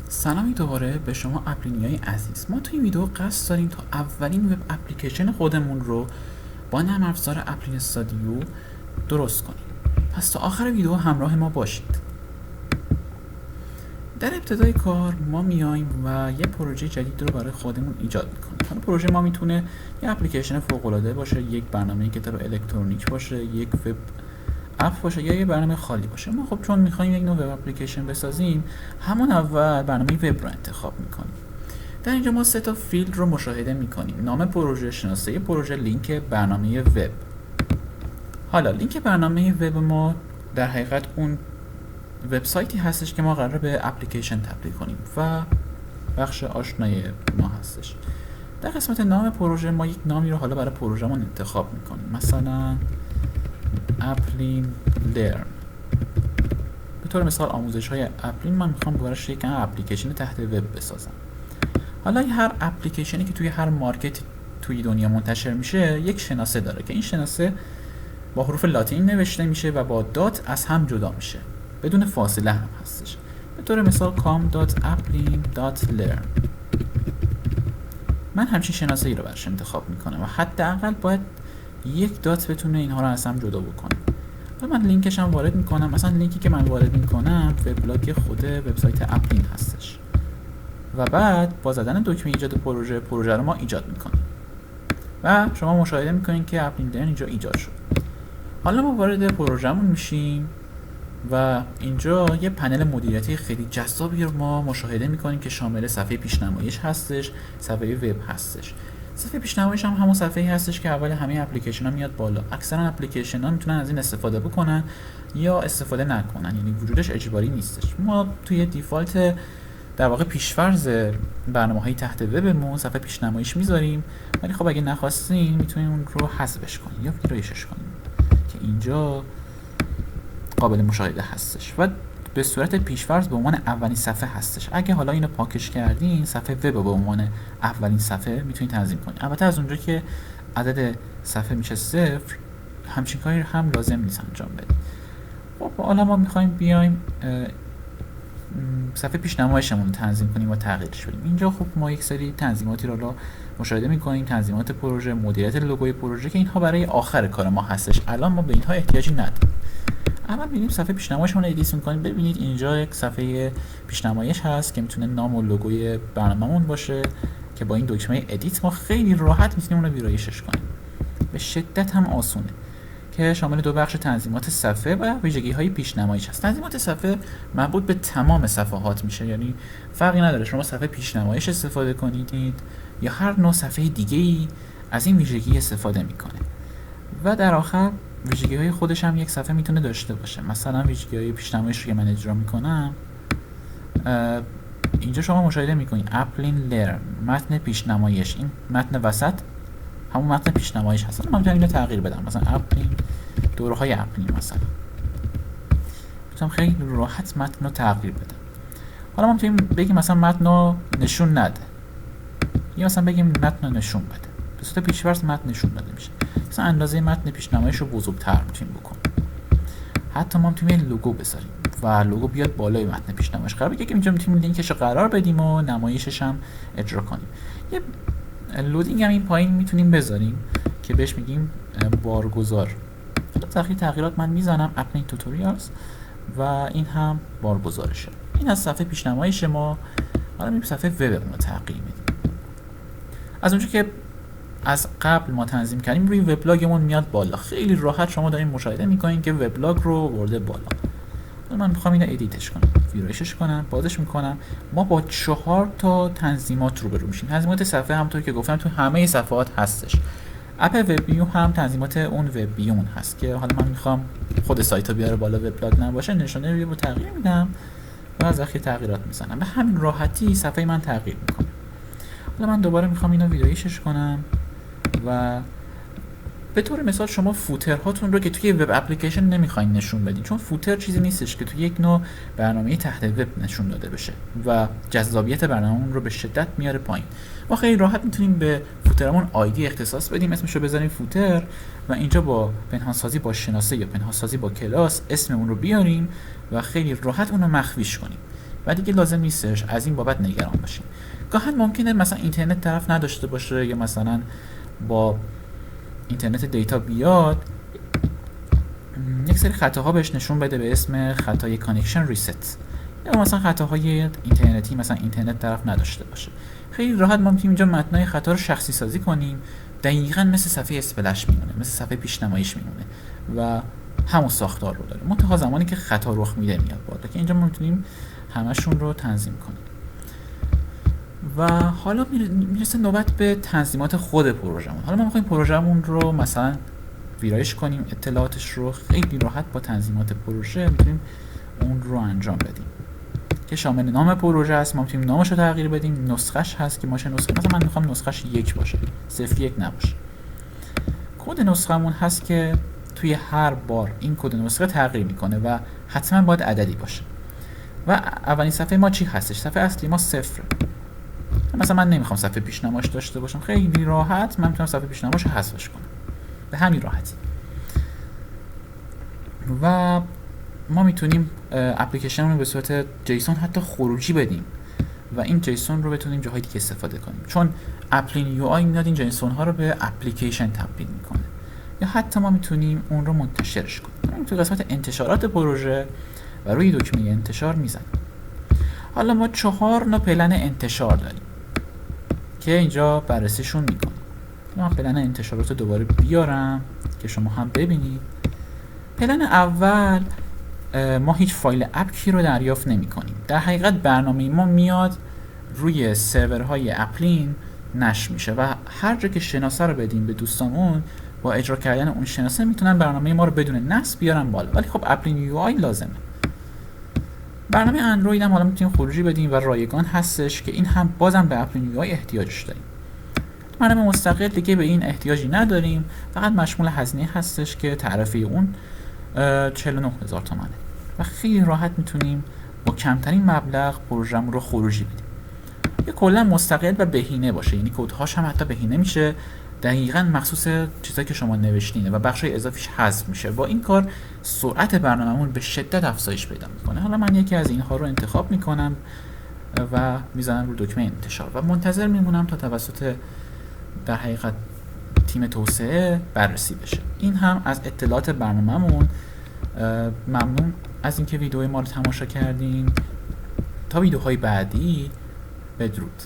سلامی دوباره به شما اپلینیای عزیز. ما توی این ویدیو قصد داریم تا اولین وب اپلیکیشن خودمون رو با نرم افزار اپلین استودیو درست کنیم. پس تا آخر ویدیو همراه ما باشید. در ابتدای کار ما میایم و یه پروژه جدید رو برای خودمون ایجاد میکنیم. حالا پروژه ما میتونه یه اپلیکیشن فوق‌العاده باشه، یک برنامه کتاب الکترونیک باشه، یک وب اپ باشه یا یه برنامه خالی باشه. ما خب چون میخوایم یک نوع وب اپلیکیشن بسازیم، همون اول برنامه وب رو انتخاب میکنیم. در اینجا ما سه تا فیلد رو مشاهده میکنیم: نام پروژه، شناسه پروژه، لینک برنامه وب. حالا لینک برنامه وب ما در حقیقت اون وبسایتی هستش که ما قراره به اپلیکیشن تبدیل کنیم و بخش آشنای ما هستش. در قسمت نام پروژه ما یک نامی رو حالا برای پروژه‌مون انتخاب میکنیم، مثلا اپلین لرن. به طور مثال آموزش های اپلین من میخوام براش یک اپلیکیشن تحت وب بسازم. حالا هر اپلیکیشنی که توی هر مارکت توی دنیا منتشر میشه یک شناسه داره که این شناسه با حروف لاتین نوشته میشه و با دات از هم جدا میشه، بدون فاصله هم هستش. به طور مثال com.applin.learn. من همچین شناسه ای رو براش انتخاب میکنم و حداقل باید یک دات بتونه اینها رو از هم جدا بکنه. و من لینکش هم وارد میکنم. مثلا لینکی که من وارد میکنم وبلاگ خود وبسایت اپلین هستش و بعد با زدن دکمه ایجاد پروژه رو ما ایجاد میکنیم و شما مشاهده میکنین که اپلین لرن اینجا ایجاد شد. حالا ما وارد پروژه‌مون میشیم و اینجا یه پنل مدیریتی خیلی جذابی رو ما مشاهده میکنیم که شامل صفحه پیشنمایش هستش، صفحه وب هستش. صفحه پیشنمایش هم همون صفحه‌ای هستش که اول همه اپلیکیشن‌ها میاد بالا. اکثرا اپلیکیشن‌ها میتونن از این استفاده بکنن یا استفاده نکنن، یعنی وجودش اجباری نیستش. ما توی دیفالت در واقع پیش‌فرض برنامه‌های تحت وبمون صفحه پیشنمایش میذاریم، ولی خب اگه نخواستین میتونین اون رو حذفش کنین یا ویرایشش کنین که اینجا قابل مشاهده هستش و به صورت پیش‌فرض به عنوان اولین صفحه هستش. اگه حالا اینو پاکش کردین، صفحه وب به عنوان اولین صفحه میتونید تنظیم کنید. البته از اونجا که عدد صفحه میشه 0، همچین کاری هم لازم نیست انجام بدید. خب حالا ما میخوایم بیایم صفحه پیشنمایشمون رو تنظیم کنیم و تغییرش بدیم. اینجا خب ما یک سری تنظیماتی رو مشاهده می‌کنیم، تنظیمات پروژه، مدیریت لوگوی پروژه که اینها برای آخر کار ما هستش. الان ما به اینها احتیاجی نداریم. اول ببینیم صفحه پیشنمایشمون رو ادیت می‌کنیم. ببینید اینجا یک صفحه پیشنمایش هست که میتونه نام و لوگوی برنامه‌مون باشه که با این دکمه ادیت ما خیلی راحت میتونیم اون رو ویرایشش کنیم. به شدت هم آسونه که شامل دو بخش تنظیمات صفحه و ویژگی‌های پیشنمایش هست. تنظیمات صفحه مربوط به تمام صفحات میشه، یعنی فرقی نداره شما صفحه پیشنمایش استفاده کنید یا هر نوع صفحه دیگه‌ای از این ویژگی استفاده میکنه. و در آخر ویژگی‌های خودش هم یک صفحه میتونه داشته باشه. مثلا ویژگی‌های پیشنمایش رو که من اجرا میکنم، اینجا شما مشاهده میکنید اپلین لرن، متن پیشنمایش. این متن وسط همون متن پیشنمایش هست. من میتونم اینو تغییر بدم، مثلا اپلین دوره‌های اپلین مثلا. میتونم خیلی راحت متن رو تغییر بدم. حالا ما میتونیم بگیم مثلا متن رو نشون نده یا مثلا بگیم متن رو نشون بده. به صورت پیش‌فرض متن نشون داده میشه. مثلا اندازه متن پیشنمایش رو بزرگتر میتونیم بکنیم. حتی ما میتونیم لوگو بذاریم و لوگو بیاد بالای متن پیشنمایش قرار بگیره که اینجا میتونیم لینکش رو قرار بدیم و نمایشش هم اجرا کنیم. یه لودینگ هم این پایین میتونیم بذاریم که بهش میگیم بارگذار. تغییرات من میزنم اپلین توتوریالز و این هم بارگذارشه. این از صفحه پیشنمایش ما. حالا میریم صفحه وبمون رو تغییر میدیم. از اونجا که از قبل ما تنظیم کردیم روی وبلاگمون میاد بالا. خیلی راحت شما دارین مشاهده میکنین که وبلاگ رو برده بالا. من میخوام اینو ادیتش کنم، ویرایشش کنم، بازش میکنم. ما با 4 تا تنظیمات روبرو میشیم. تنظیمات صفحه همونطور که گفتم تو همه صفحات هستش. اپ وب بیو هم تنظیمات اون وب بیون هست که حالا من میخوام خود سایت رو بیاره بالا، وبلاگ نباشه، نشانه روی رو تغییر میدم و از اخیر تغییرات میزنم. به همین راحتی صفحه من تغییر میکنه. حالا من دوباره میخوام اینو ویرایشش کنم و به طور مثال شما فوترهاتون رو که توی وب اپلیکیشن نمیخواین نشون بدین، چون فوتر چیزی نیستش که توی یک نوع برنامه تحت وب نشون داده بشه و جذابیت برنامه‌مون رو به شدت میاره پایین. ما خیلی راحت میتونیم به فوترمون آیدی اختصاص بدیم، اسمش رو بذاریم فوتر و اینجا با پنهانسازی با شناسه یا پنهانسازی با کلاس اسممون رو بیاریم و خیلی راحت اون رو مخفیش کنیم. و دیگه لازم نیستش از این بابت نگران باشیم. گاهن ممکنه مثلا اینترنت طرف نداشته باشه یا مثلا با اینترنت دیتا بیاد یک سری خطاها بهش نشون بده به اسم خطای کانکشن ریست، یا مثلا خطاهای اینترنتی، مثلا اینترنت طرف نداشته باشه. خیلی راحت ما میتونیم اینجا متنای خطا رو شخصی سازی کنیم، دقیقاً مثل صفحه اسپلش میمونه، مثل صفحه پیشنمایش میمونه و همون ساختار رو داره. منتها زمانی که خطا رخ میده میاد بالا که اینجا ما میتونیم همشون رو تنظیم کنیم. و حالا میرسه نوبت به تنظیمات خود پروژمون. حالا ما میخوایم پروژمون رو مثلا ویرایش کنیم، اطلاعاتش رو خیلی راحت با تنظیمات پروژه میتونیم اون رو انجام بدیم که شامل نام پروژه است. ما میتونیم نامش رو تغییر بدیم، نسخش هست که ماشه نسخه، مثلا من میخوام نسخش 1 باشه، 01 نباشه. کد نسخمون هست که توی هر بار این کد نسخه تغییر میکنه و حتما باید عددی باشه. و اولین صفحه ما چی هستش؟ صفحه اصلی ما 0. مثلا من نمیخوام صفحه پیشنمایش داشته باشم، خیلی راحت من میتونم صفحه پیشنمایش رو حذفش کنم به همین راحتی. و ما میتونیم اپلیکیشن رو به صورت جیسون حتی خروجی بدیم و این جیسون رو بتونیم جاهای دیگه استفاده کنیم، چون اپلین یو آی میاد این جیسون ها رو به اپلیکیشن تبدیل میکنه. یا حتی ما میتونیم اون رو منتشرش کنیم تو قسمت انتشارات پروژه و روی دکمه انتشار میزنیم. حالا ما 4 نوع پلن انتشار داریم که اینجا بررسیشون میکنیم. من پلن انتشارات رو دوباره بیارم که شما هم ببینید. پلن اول ما هیچ فایل اپکی رو دریافت نمی کنیم. در حقیقت برنامه ما میاد روی سرورهای اپلین نشر میشه و هر جا که شناسه رو بدیم به دوستامون، با اجرا کردن اون شناسه میتونن برنامه ما رو بدون نصب بیارن بالا. ولی خب اپلین یو آی لازمه. برنامه اندروید هم حالا میتونیم خروجی بدیم و رایگان هستش که این هم بازم به اپلین یو آی احتیاجش داریم. برنامه مستقل دیگه به این احتیاجی نداریم، فقط مشمول هزینه هستش که تعرفه اون 49,000 تومانه و خیلی راحت میتونیم با کمترین مبلغ پروژه‌مون رو خروجی بدیم. یه کلا مستقل و بهینه باشه، یعنی کدهاش هم حتی بهینه میشه، دقیقاً مخصوص چیزایی که شما نوشتینه و بخشای اضافیش حذف میشه. با این کار سرعت برنامه‌مون به شدت افزایش پیدا میکنه. حالا من یکی از اینها رو انتخاب میکنم و میذارم رو دکمه انتشار و منتظر میمونم تا توسط در حقیقت تیم توسعه بررسی بشه. این هم از اطلاعات برنامه‌مون. ممنون از اینکه ویدیوی ما رو تماشا کردین. تا ویدیوهای بعدی، بدرود.